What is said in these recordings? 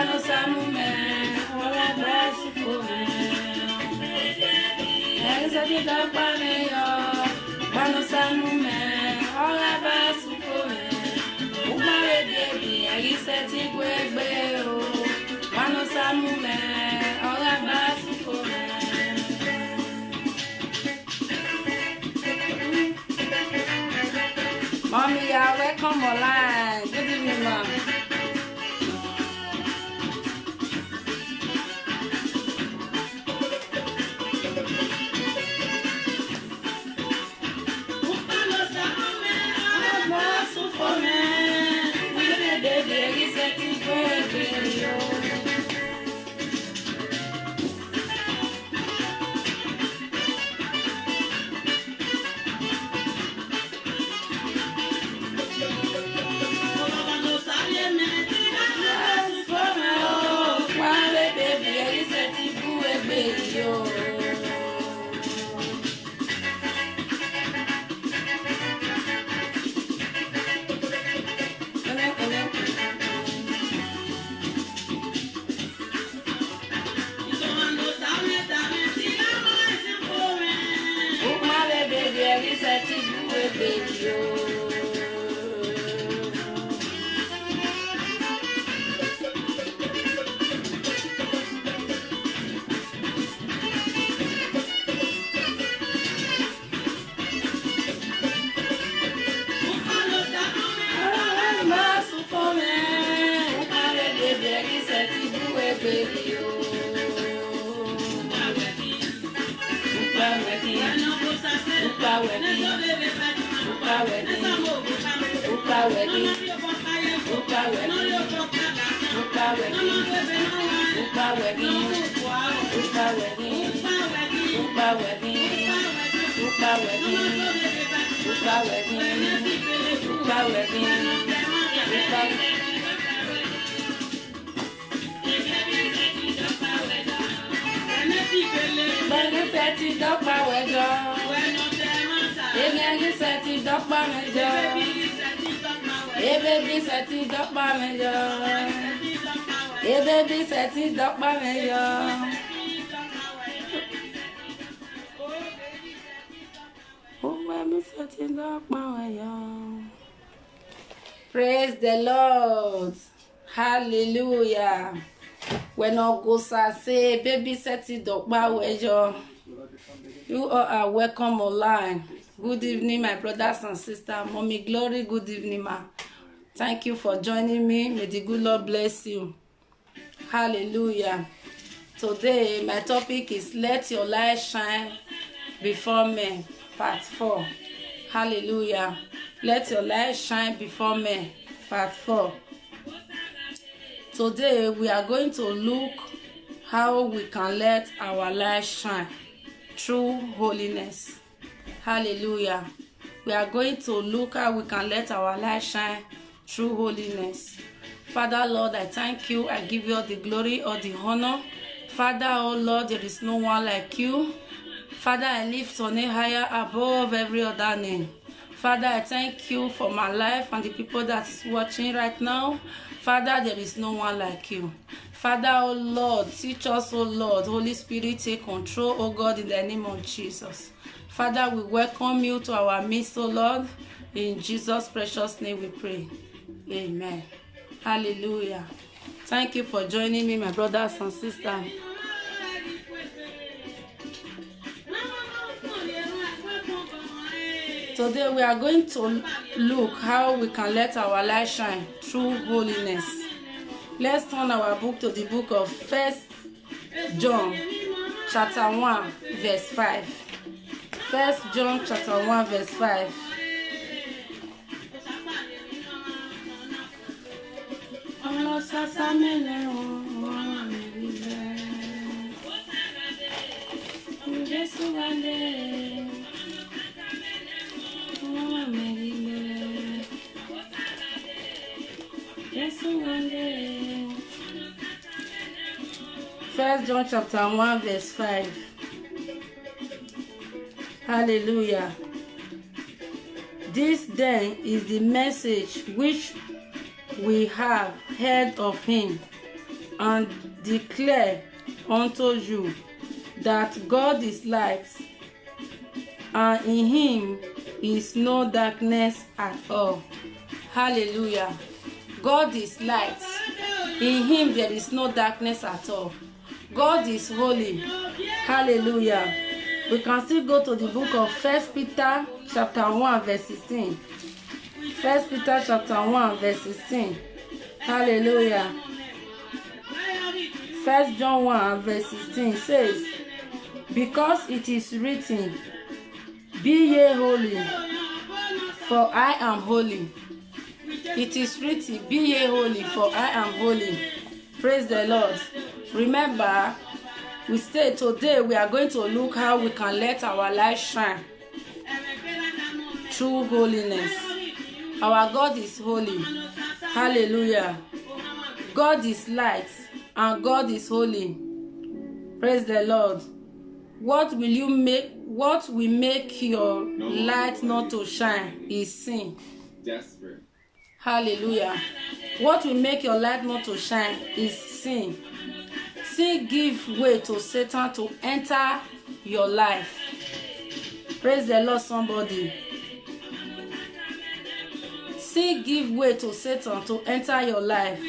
Bano samume, ola basu kome. Exati dokpa meyo. Bano samume, ola basu kome. Umare baby, exati kwegbe o. Bano samume, ola basu kome. Mommy, y'all welcome online. Good evening, mom. Praise the Lord. Hallelujah. When Augusta say, baby set it up by you all are welcome online. Good evening, my brothers and sisters. Mommy Glory, good evening, ma. Thank you for joining me. May the good Lord bless you. Hallelujah. Today, my topic is Let Your Light Shine Before Men, Part 4. Hallelujah. Let your light shine before men, Part 4. Today, we are going to look how we can let our light shine through holiness. Hallelujah. We are going to look how we can let our light shine through holiness. Father, Lord, I thank you. I give you all the glory, all the honor. Father, oh Lord, there is no one like you. Father, I lift your name higher above every other name. Father, I thank you for my life and the people that is watching right now. Father, there is no one like you. Father, oh Lord, teach us, oh Lord. Holy Spirit, take control, oh God, in the name of Jesus. Father, we welcome you to our midst, oh Lord. In Jesus' precious name we pray. Amen. Hallelujah. Thank you for joining me, my brothers and sisters. Today we are going to look how we can let our light shine through holiness. Let's turn our book to the book of 1 John chapter 1 verse 5. 1 John chapter 1 verse 5. First John chapter 1 verse 5. Hallelujah. This then is the message which we have heard of him and declare unto you that God is light, and in him is no darkness at all. Hallelujah. God is light. In him there is no darkness at all. God is holy. Hallelujah. We can still go to the book of 1 Peter chapter 1 verse 16. 1 Peter chapter 1 verse 16. Hallelujah. 1 John 1 verse 16 says, because it is written, be ye holy, for I am holy. It is written, be ye holy, for I am holy. Praise the Lord. Remember, we say today we are going to look how we can let our light shine through holiness. Our God is holy. Hallelujah. God is light and God is holy. Praise the Lord. What will make your light not to shine is sin. Desperate. Hallelujah. What will make your light not to shine is sin. Sin give way to Satan to enter your life. Praise the Lord, somebody. Sin give way to Satan to enter your life.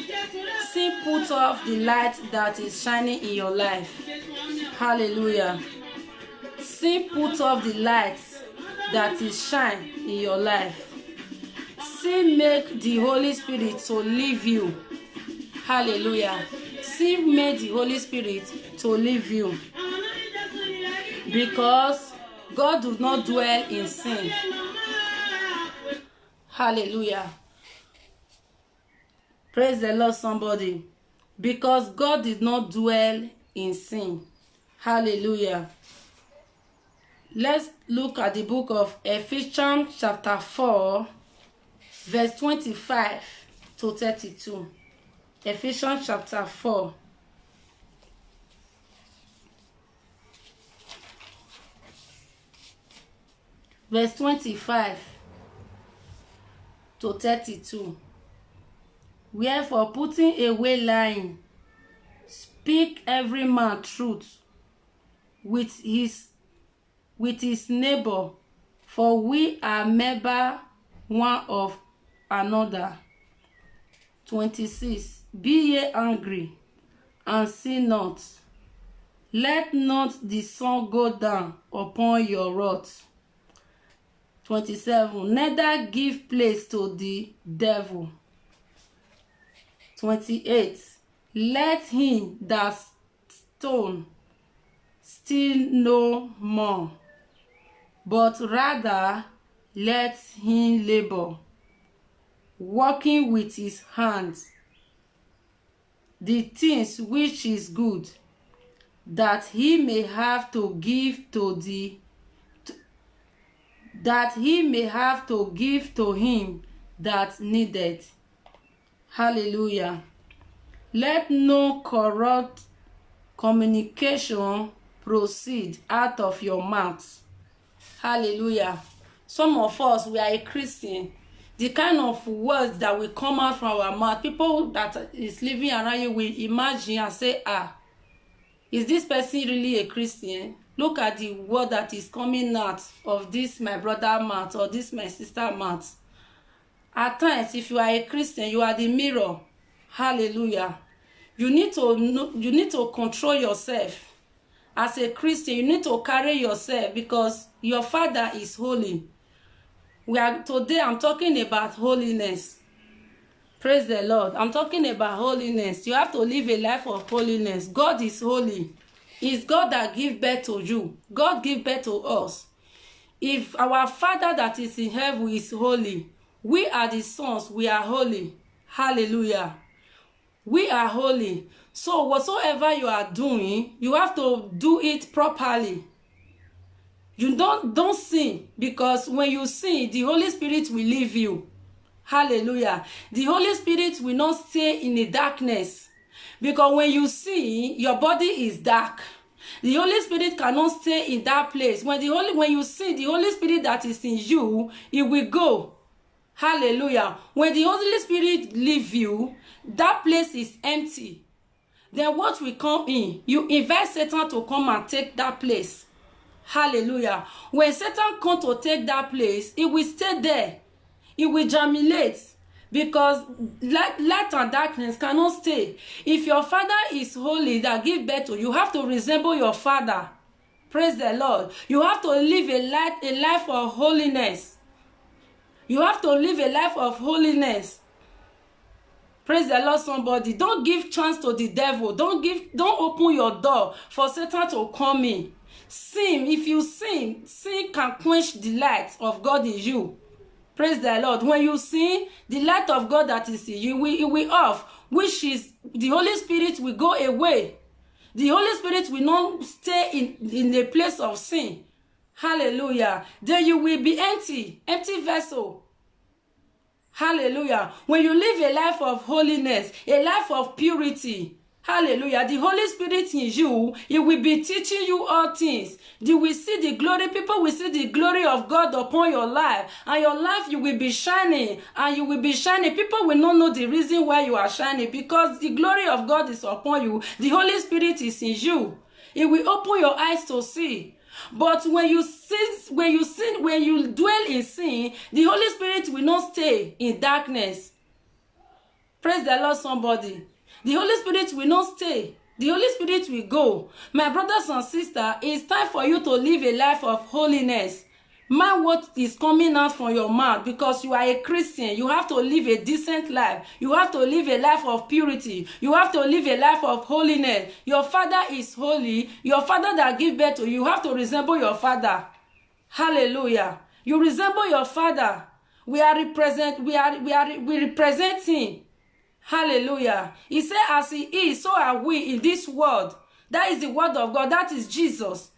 Sin put off the light that is shining in your life. Hallelujah. Sin put off the light that is shining in your life. Sin make the Holy Spirit to leave you. Hallelujah. Sin made the Holy Spirit to leave you. Because God does not dwell in sin. Hallelujah. Praise the Lord, somebody. Because God did not dwell in sin. Hallelujah. Let's look at the book of Ephesians chapter 4, verse 25 to 32. Ephesians chapter 4. Verse 25 to 32. Wherefore, putting away lying, speak every man truth with his neighbor, for we are member one of another. 26. Be ye angry, and sin not. Let not the sun go down upon your wrath. 27. Neither give place to the devil. 28. Let him that stone steal no more, but rather let him labor, working with his hands the things which is good, that he may have to give to him that needeth. Hallelujah. Let no corrupt communication proceed out of your mouth. Hallelujah. Some of us, we are a Christian. The kind of words that will come out from our mouth, people that is living around you will imagine and say, is this person really a Christian? Look at the word that is coming out of this my brother mouth or this my sister mouth. At times, if you are a Christian, you are the mirror. Hallelujah. You need to control yourself. As a Christian, you need to carry yourself because your Father is holy. Today I'm talking about holiness. Praise the Lord. I'm talking about holiness. You have to live a life of holiness. God is holy. It's God that gives birth to you. God gives birth to us. If our Father that is in heaven is holy, we are the sons, we are holy. Hallelujah. We are holy. So whatsoever you are doing, you have to do it properly. You don't sin, because when you sin, the Holy Spirit will leave you. Hallelujah. The Holy Spirit will not stay in the darkness, because when you sin, your body is dark. The Holy Spirit cannot stay in that place. When you sin, the Holy Spirit that is in you, it will go. Hallelujah. When the Holy Spirit leave you, that place is empty. then what will come in? You invite Satan to come and take that place. Hallelujah. When Satan comes to take that place, it will stay there. It will germinate, because light and darkness cannot stay. If your father is holy that give birth to you, you have to resemble your father. Praise the Lord. You have to live a life of holiness. You have to live a life of holiness. Praise the Lord, somebody. Don't give chance to the devil. Don't open your door for Satan to come in. Sin, if you sin can quench the light of God in you. Praise the Lord. When you sin, the light of God that is in you, it will off, which is the Holy Spirit will go away. The Holy Spirit will not stay in the place of sin. Hallelujah. Then you will be empty vessel. Hallelujah. When you live a life of holiness, a life of purity, hallelujah, the Holy Spirit in you, it will be teaching you all things. You will see the glory. People will see the glory of God upon your life. And your life, you will be shining. And you will be shining. People will not know the reason why you are shining, because the glory of God is upon you. The Holy Spirit is in you. It will open your eyes to see. But when you dwell in sin, the Holy Spirit will not stay in darkness. Praise the Lord, somebody. The Holy Spirit will not stay. The Holy Spirit will go. My brothers and sisters, it's time for you to live a life of holiness. Mind what is coming out from your mouth, because you are a Christian. You have to live a decent life. You have to live a life of purity. You have to live a life of holiness. Your father is holy. Your father that gives birth to you, you have to resemble your father. Hallelujah. You resemble your father. We represent him. Hallelujah. He said, as he is, so are we in this world. That is the word of God. That is Jesus.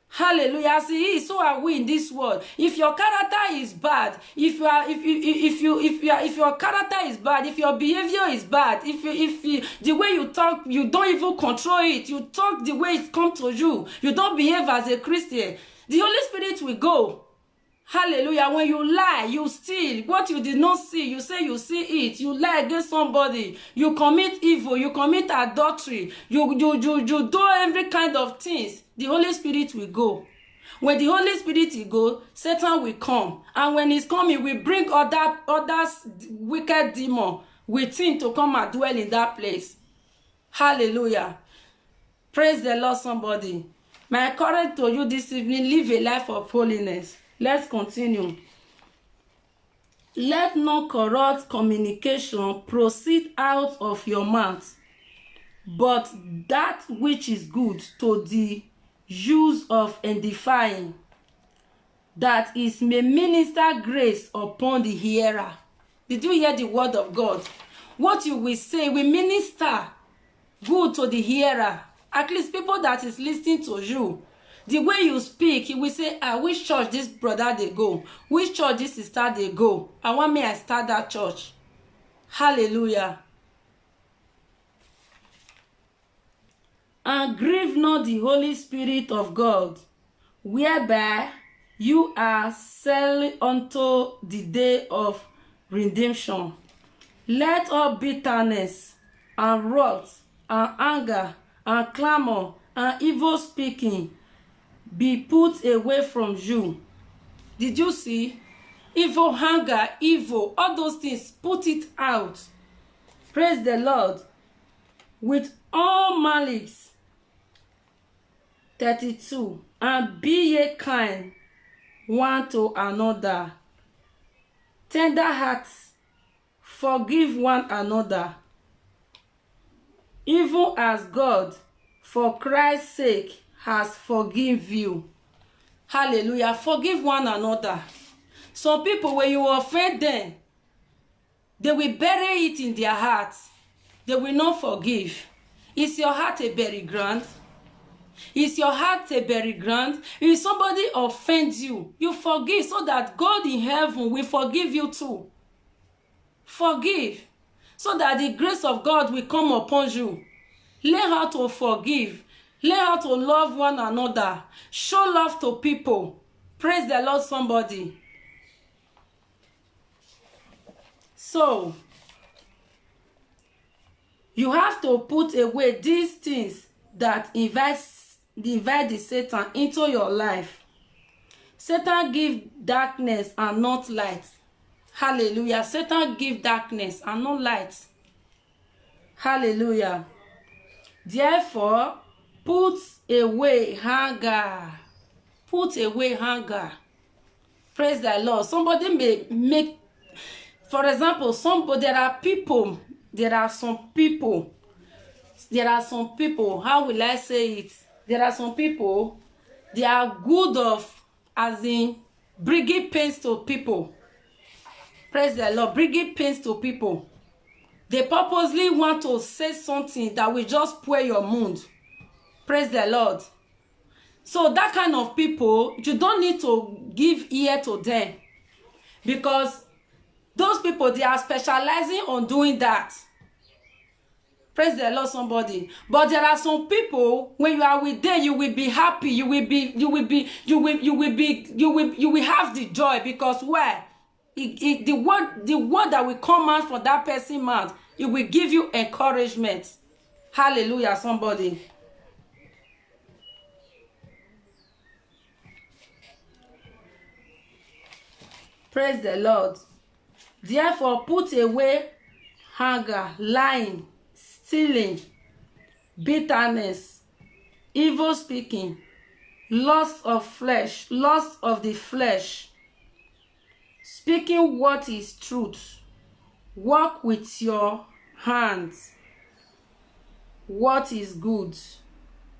Hallelujah. As he is, so are we in this world. If your character is bad, if your character is bad, if your behavior is bad, if the way you talk, you don't even control it. You talk the way it comes to you. You don't behave as a Christian. The Holy Spirit will go. Hallelujah. When you lie, you steal what you did not see, you say you see it. You lie against somebody, you commit evil, you commit adultery, you do every kind of things. The Holy Spirit will go. When the Holy Spirit will go, Satan will come. And when he's coming, we bring others wicked demon with him to come and dwell in that place. Hallelujah. Praise the Lord, somebody. My encouragement to you this evening, live a life of holiness. Let's continue. Let no corrupt communication proceed out of your mouth, but that which is good to the use of edifying, that is may minister grace upon the hearer. Did you hear the word of God? What you will say will minister good to the hearer. At least people that is listening to you. The way you speak, he will say, which church this brother they go? Which church this sister they go? I want me to start that church. Hallelujah. And grieve not the Holy Spirit of God, whereby you are sealed unto the day of redemption. Let all bitterness and wrath and anger and clamor and evil speaking be put away from you. Did you see? Evil, hunger, evil, all those things, put it out. Praise the Lord. With all malice. 32. And be ye kind one to another. Tender hearts, forgive one another. Even as God, for Christ's sake, has forgiven you. Hallelujah. Forgive one another. Some people, when you offend them, they will bury it in their hearts. They will not forgive. Is your heart a burial ground? Is your heart a burial ground? If somebody offends you, you forgive so that God in heaven will forgive you too. Forgive so that the grace of God will come upon you. Learn how to forgive. Learn how to love one another. Show love to people. Praise the Lord, somebody. So, You have to put away these things that invite the Satan into your life. Satan give darkness and not light. Hallelujah. Satan give darkness and not light. Hallelujah. Therefore, put away anger. Put away anger. Praise the Lord. Somebody may make, for example, there are some people, how will I say it? There are some people, they are good of, as in, bringing pains to people. Praise the Lord. Bringing pains to people. They purposely want to say something that will just spoil your mood. Praise the Lord. So that kind of people, you don't need to give ear to them, because those people, they are specializing on doing that. Praise the Lord, somebody. But there are some people, when you are with them, you will be happy. You will have the joy, because why? The word that will come out from that person's mouth, it will give you encouragement. Hallelujah, somebody. Praise the Lord. Therefore, put away anger, lying, stealing, bitterness, evil speaking, lust of the flesh, speaking what is truth. Work with your hands what is good.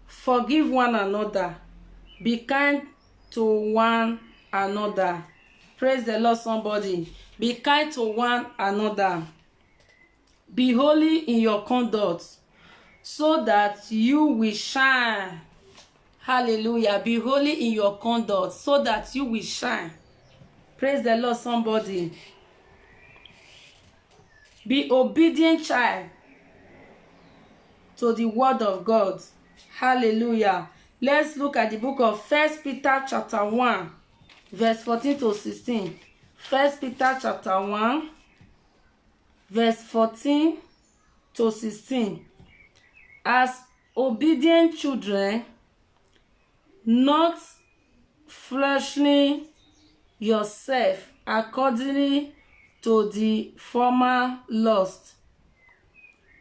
Forgive one another. Be kind to one another. Praise the Lord, somebody. Be kind to one another. Be holy in your conduct, so that you will shine. Hallelujah. Be holy in your conduct, so that you will shine. Praise the Lord, somebody. Be obedient child to the word of God. Hallelujah. Let's look at the book of 1 Peter chapter 1, verse 14 to 16. 1 Peter chapter 1, verse 14 to 16. As obedient children, not fleshly yourself according to the former lust,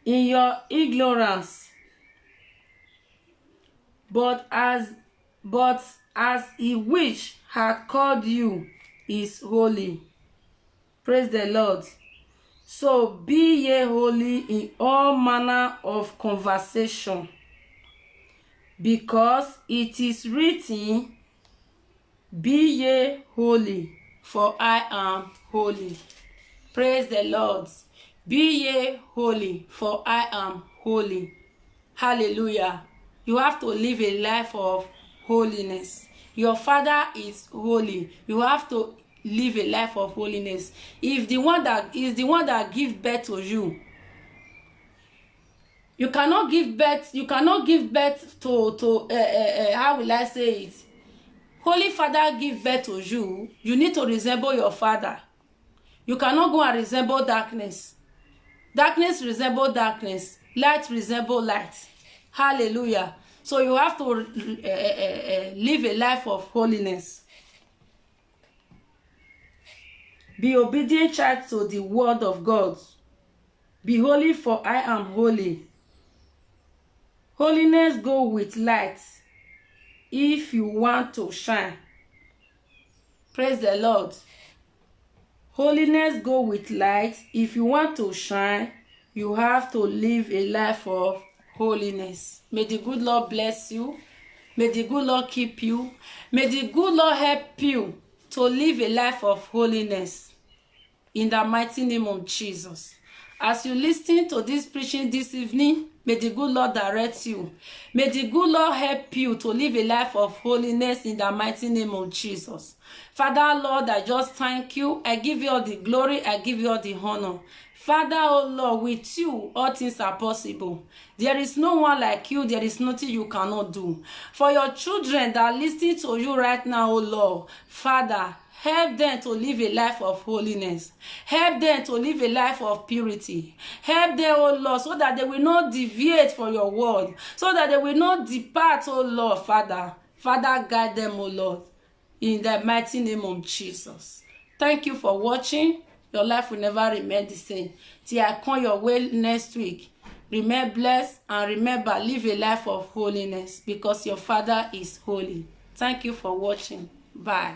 in your ignorance, but as he which hath called you is holy. Praise the Lord. So be ye holy in all manner of conversation, because it is written, be ye holy, for I am holy. Praise the Lord. Be ye holy, for I am holy. Hallelujah. You have to live a life of holiness. Your Father is holy. You have to live a life of holiness. If the one that is the one that gives birth to you, you cannot give birth to how will I say it? Holy Father give birth to you. You need to resemble your Father. You cannot go and resemble darkness. Darkness resemble darkness. Light resemble light. Hallelujah. So you have to live a life of holiness. Be obedient child to the word of God. Be holy, for I am holy. Holiness go with light if you want to shine. Praise the Lord. Holiness go with light. If you want to shine, you have to live a life of holiness. May the good Lord bless you. May the good Lord keep you. May the good Lord help you to live a life of holiness. In the mighty name of Jesus. As you listen to this preaching this evening, may the good Lord direct you. May the good Lord help you to live a life of holiness in the mighty name of Jesus. Father, Lord, I just thank you. I give you all the glory. I give you all the honor. Father, oh Lord, with you, all things are possible. There is no one like you. There is nothing you cannot do. For your children that are listening to you right now, oh Lord, Father, help them to live a life of holiness. Help them to live a life of purity. Help them, oh Lord, so that they will not deviate from your word. So that they will not depart, oh Lord, Father. Father, guide them, oh Lord, in the mighty name of Jesus. Thank you for watching. Your life will never remain the same. Till I come your way next week, remain blessed and remember, live a life of holiness because your Father is holy. Thank you for watching. Bye.